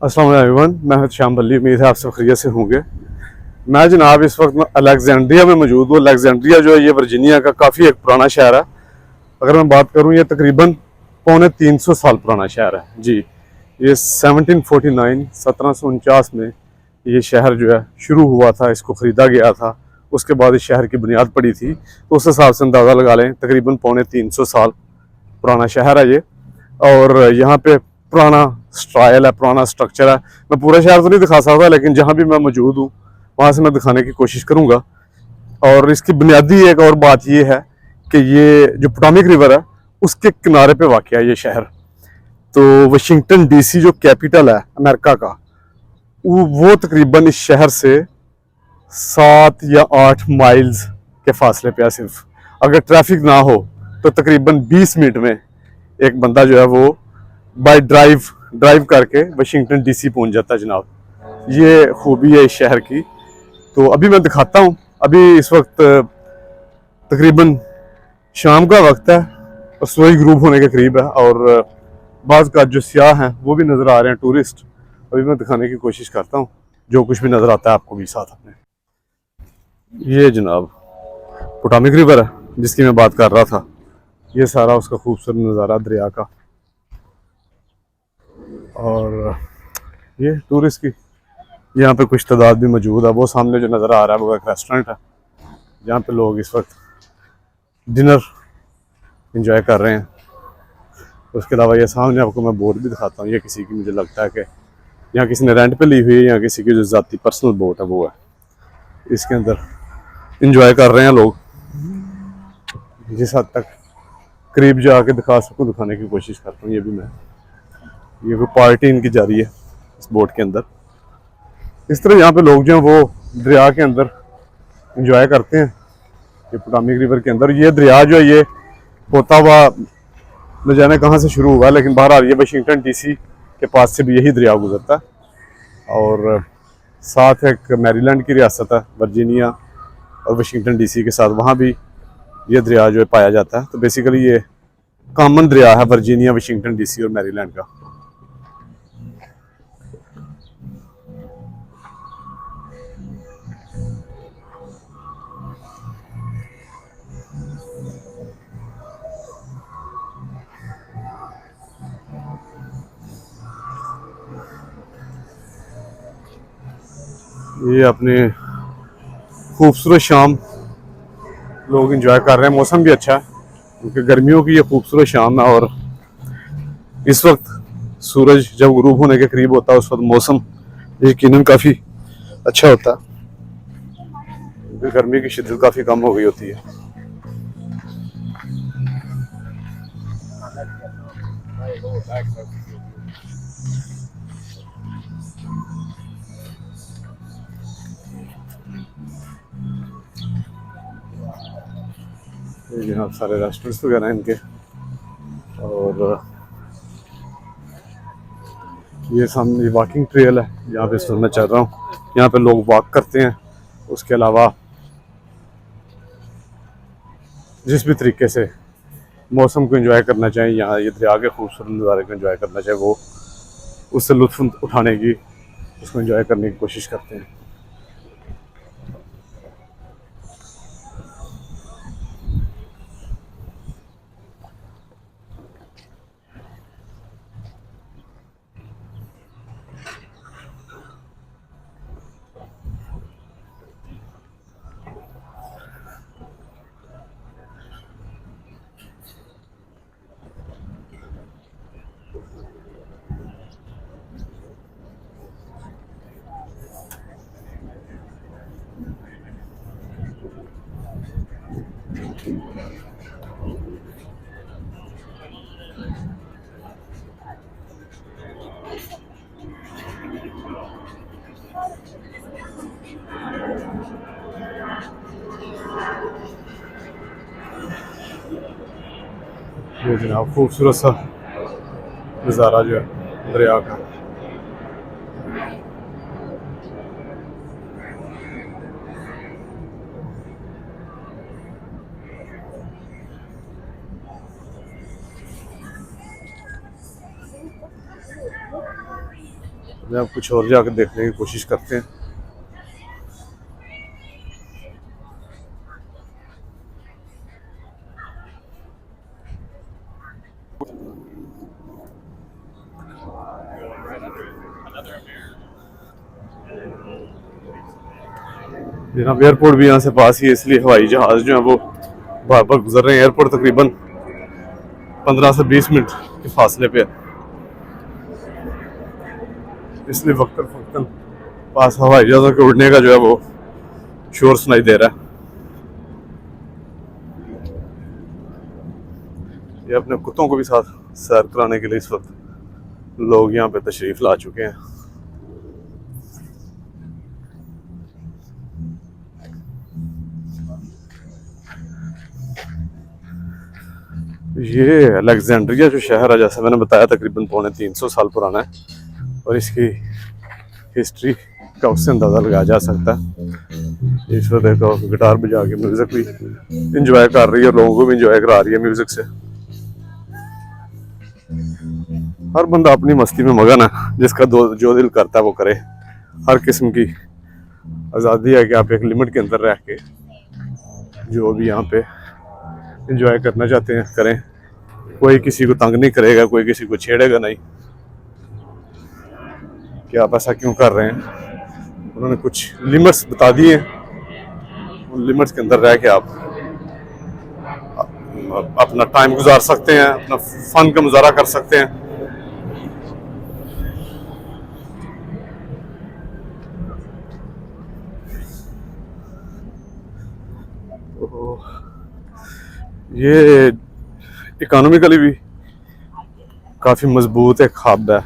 अस्सलाम वालेकुम एवरीवन, मैं हूं शाम बल्ली। उम्मीद है आप सब खैरियत से होंगे। मैं जनाब इस वक्त अलेक्जेंड्रिया में मौजूद हूँ। अलेक्जेंड्रिया जो है ये वर्जीनिया का काफ़ी एक पुराना शहर है। अगर मैं बात करूँ, ये तकरीबन पौने 300 साल पुराना शहर है जी। ये 1749 1749 में ये शहर जो है शुरू हुआ था, इसको ख़रीदा गया था। उसके बाद इस शहर की बुनियाद पड़ी थी, तो उस हिसाब से अंदाज़ा लगा लें तकरीबन पौने 300 साल पुराना शहर है ये। और यहाँ पे पुराना स्टाइल है, पुराना स्ट्रक्चर है। मैं पूरा शहर तो नहीं दिखा सकता, लेकिन जहाँ भी मैं मौजूद हूँ वहाँ से मैं दिखाने की कोशिश करूँगा। और इसकी बुनियादी एक और बात ये है कि ये जो पोटोमेक रिवर है उसके किनारे पे वाक़ है ये शहर। तो वाशिंगटन डीसी जो कैपिटल है अमेरिका का, वो तकरीबन इस शहर से 7 या 8 माइल्स के फासले पे है सिर्फ। अगर ट्रैफिक ना हो तो तकरीबन 20 मिनट में एक बंदा जो है वो बाय ड्राइव करके वाशिंगटन डीसी पहुंच जाता है जनाब। ये खूबी है इस शहर की। तो अभी मैं दिखाता हूँ। अभी इस वक्त तकरीबन शाम का वक्त है और सूरज ग्रूब होने के करीब है, और बाज़ का जो सियाह हैं वो भी नज़र आ रहे हैं, टूरिस्ट। अभी मैं दिखाने की कोशिश करता हूँ जो कुछ भी नज़र आता है आपको भी साथ अपने। ये जनाब पोटोमेक रिवर है जिसकी मैं बात कर रहा था। ये सारा उसका खूबसूरत नज़ारा दरिया का। और ये टूरिस्ट की यहाँ पे कुछ तादाद भी मौजूद है। वो सामने जो नज़र आ रहा है वो एक रेस्टोरेंट है जहाँ पे लोग इस वक्त डिनर एंजॉय कर रहे हैं। उसके अलावा ये सामने आपको मैं बोट भी दिखाता हूँ। ये किसी की, मुझे लगता है कि यहाँ किसी ने रेंट पे ली हुई है या किसी की जो ज़ाती पर्सनल बोट है वो है। इसके अंदर एंजॉय कर रहे हैं लोग। जिस हद तक करीब जाके दिखा सकूँ दिखाने की कोशिश करता हूँ। ये भी मैं, ये कोई पार्टी इनकी जा रही है इस बोट के अंदर। इस तरह यहाँ पे लोग जो हैं वो दरिया के अंदर एंजॉय करते हैं। ये पोटोमेक रिवर के अंदर ये दरिया जो है ये होता हुआ न जाने कहाँ से शुरू हुआ, लेकिन बहरहाल ये वाशिंगटन डीसी के पास से भी यही दरिया गुजरता है। और साथ एक मैरीलैंड की रियासत है वर्जीनिया, और वाशिंगटन डीसी के साथ वहाँ भी ये दरिया जो है पाया जाता है। तो बेसिकली ये कॉमन दरिया है वर्जीनिया, वाशिंगटन डीसी और मैरीलैंड का। ये अपने खूबसूरत शाम लोग एंजॉय कर रहे हैं। मौसम भी अच्छा है क्योंकि गर्मियों की ये खूबसूरत शाम है। और इस वक्त सूरज जब गुरूब होने के करीब होता है उस वक्त मौसम यकीनन काफ़ी अच्छा होता है क्योंकि गर्मी की शिद्दत काफ़ी कम हो गई होती है। यहाँ सारे रेस्टोरेंट्स वगैरह इनके। और ये सामने वॉकिंग ट्रेल है जहाँ पे इस वक्त मैं चल रहा हूँ। यहाँ पे लोग वॉक करते हैं। उसके अलावा जिस भी तरीके से मौसम को एंजॉय करना चाहें, यहाँ ये दरिया के खूबसूरत नज़ारे को एंजॉय करना चाहे, वो उससे लुत्फ़ उठाने की, उसको एंजॉय करने की कोशिश करते हैं। ये जनाब खूबसूरत सा नज़ारा जो है दरिया का। मैं अब कुछ और जाकर देखने की कोशिश करते हैं। जनाब एयरपोर्ट भी यहाँ से पास ही है, इसलिए हवाई जहाज़ जो है वो बार बार गुजर रहे हैं। एयरपोर्ट तकरीबन 15 से 20 मिनट के फासले पे है, इसलिए वक्तन फक्तन पास हवाई जहाज़ों के उड़ने का जो है वो शोर सुनाई दे रहा है। ये अपने कुत्तों को भी साथ सैर कराने के लिए इस वक्त लोग यहाँ पे तशरीफ ला चुके हैं। ये अलेक्जेंड्रिया जो शहर है, जैसे मैंने बताया, तकरीबन 350 साल पुराना है और इसकी हिस्ट्री का उससे अंदाज़ा लगाया जा सकता है। इस वक्त देखो गिटार बजा के म्यूज़िक भी इंजॉय कर रही है, लोगों को भी इंजॉय करा रही है म्यूज़िक से। हर बंदा अपनी मस्ती में मगन है, जिसका जो दिल करता है वो करे। हर किस्म की आज़ादी है कि आप एक लिमिट के अंदर रह के जो भी यहाँ पे इंजॉय करना चाहते हैं करें। कोई किसी को तंग नहीं करेगा, कोई किसी को छेड़ेगा नहीं कि आप ऐसा क्यों कर रहे हैं। उन्होंने कुछ लिमिट्स बता दिए, उन लिमिट्स के अंदर रह के आप अपना टाइम गुजार सकते हैं, अपना फन का मुजाहरा कर सकते हैं। तो ये इकोनॉमिकली भी काफ़ी मजबूत एक हब है,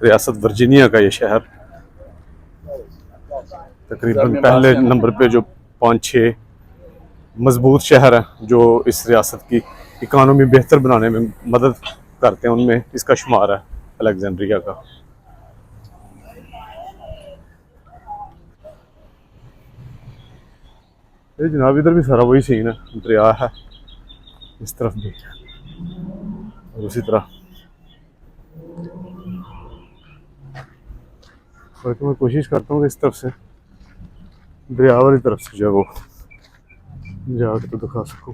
रियासत वर्जीनिया का ये शहर। तकरीबन पहले नंबर पे जो 5-6 मजबूत शहर हैं जो इस रियासत की इकानमी बेहतर बनाने में मदद करते हैं, उनमें इसका शुमार है अलेक्जेंड्रिया का। ये जनाब इधर भी सारा वही सीन है, दरिया है इस तरफ भी और उसी तरह। बल्कि मैं कोशिश करता हूँ कि इस तरफ से दरिया वाली तरफ से जो है वो जाके तो दिखा सकूँ।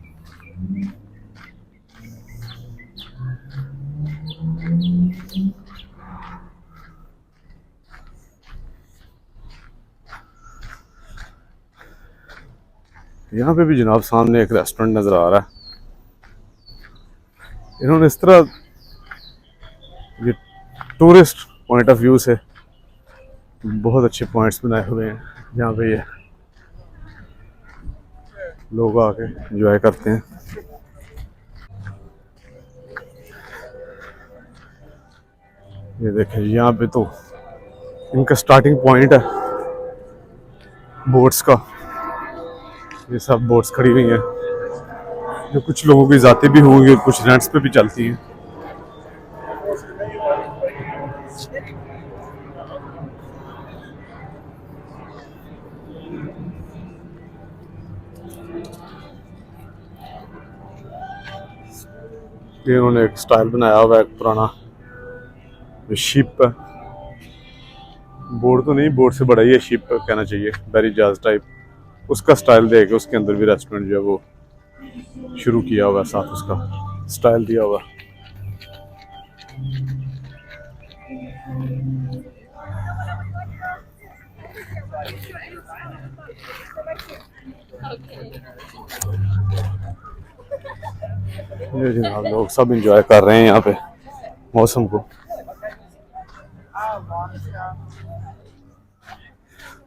यहाँ पे भी जनाब सामने एक रेस्टोरेंट नज़र आ रहा है। इन्होंने इस तरह ये टूरिस्ट पॉइंट ऑफ व्यू से बहुत अच्छे पॉइंट्स बनाए हुए हैं जहाँ पे ये लोग आके एंजॉय करते हैं। ये देखें यहाँ पे तो इनका स्टार्टिंग पॉइंट है बोट्स का। ये सब बोट्स खड़ी हुई हैं जो कुछ लोगों की जाती भी होंगी, कुछ रेंट्स पे भी चलती हैं। ये उन्होंने एक स्टाइल बनाया हुआ है, एक पुराना शिप है, बोर्ड तो नहीं, बोर्ड से बड़ा ही है, शिप कहना चाहिए, बैरी जहाज टाइप, उसका स्टाइल दे के उसके अंदर भी रेस्टोरेंट जो है वो शुरू किया हुआ है, साथ उसका स्टाइल दिया हुआ। ये जनाब लोग सब इंजॉय कर रहे हैं यहाँ पे मौसम को।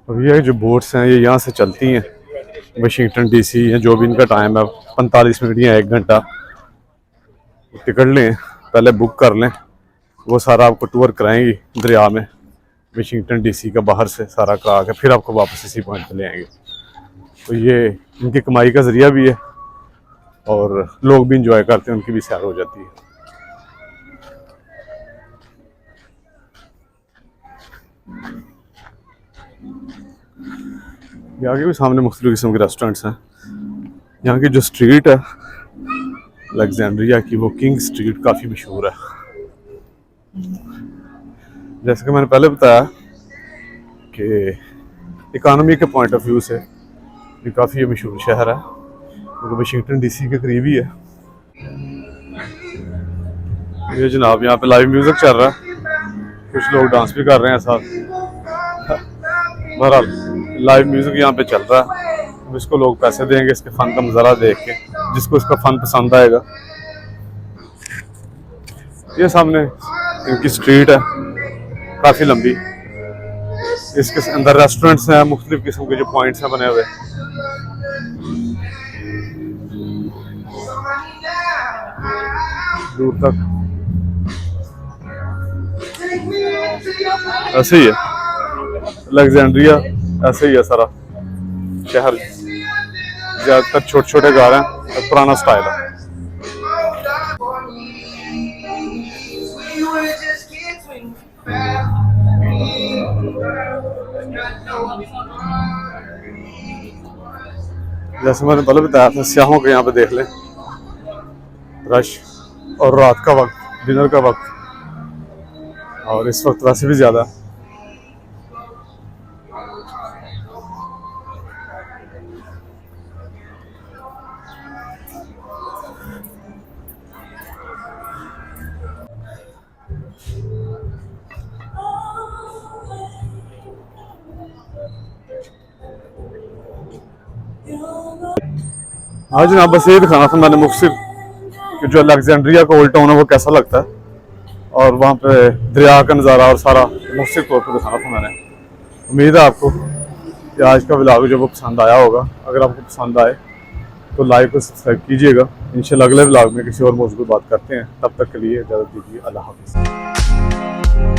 अब ये जो बोट्स हैं ये यहाँ से चलती हैं वाशिंगटन डीसी, या जो भी इनका टाइम है 45 मिनट या 1 घंटा। टिकट लें, पहले बुक कर लें, वो सारा आपको टूर कराएंगी दरिया में वाशिंगटन डीसी का, बाहर से सारा करा के फिर आपको वापस इसी पॉइंट पे ले आएंगे। तो ये इनकी कमाई का जरिया भी है और लोग भी इंजॉय करते हैं, उनकी भी सैर हो जाती है। यहाँ के भी सामने मुख्तलिफ किस्म के रेस्टोरेंट्स हैं। यहाँ की जो स्ट्रीट है अलेक्जेंड्रिया की, वो किंग स्ट्रीट काफ़ी मशहूर है। जैसे कि मैंने पहले बताया कि इकानमी के पॉइंट ऑफ व्यू से ये काफ़ी मशहूर शहर है, क्योंकि वाशिंगटन डीसी के करीब ही है। ये जनाब यहाँ पे लाइव म्यूज़िक चल रहा है, कुछ लोग डांस भी कर रहे हैं साथ। बहरहाल लाइव म्यूज़िक यहाँ पे चल रहा है, अब इसको लोग पैसे देंगे इसके फ़न का नज़ारा देख के, जिसको इसका फ़न पसंद आएगा। ये सामने इनकी स्ट्रीट है काफ़ी लंबी, इसके अंदर रेस्टोरेंट्स हैं, मुख्तलिफ किस्म के जो पॉइंट्स हैं बने हुए। दूर तक ऐसे ही है, अलेक्जेंड्रिया ऐसे ही है सारा शहर, ज़्यादातर छोटे छोटे घर हैं, पुराना स्टाइल है। जैसे मैंने पहले बताया था, सियाहों के यहाँ पे देख लें रश, और रात का वक्त, डिनर का वक्त, और इस वक्त वैसे भी ज़्यादा। हाँ जनाब, बस ये दिखाना था मैंने मुख्तसर कि जो अलेक्जेंड्रिया का ओल्ड टाउन है वो कैसा लगता है, और वहाँ पे दरिया का नज़ारा और सारा मुख्तसर तौर पर दिखाना था मैंने। उम्मीद है आपको कि आज का व्लॉग जो वो पसंद आया होगा। अगर आपको पसंद आए तो लाइक और सब्सक्राइब कीजिएगा। इंशाल्लाह अगले व्लॉग में किसी और मौजूद पर बात करते हैं, तब तक के लिए इजाज़त दीजिए। अल्लाह हाफ़िज़।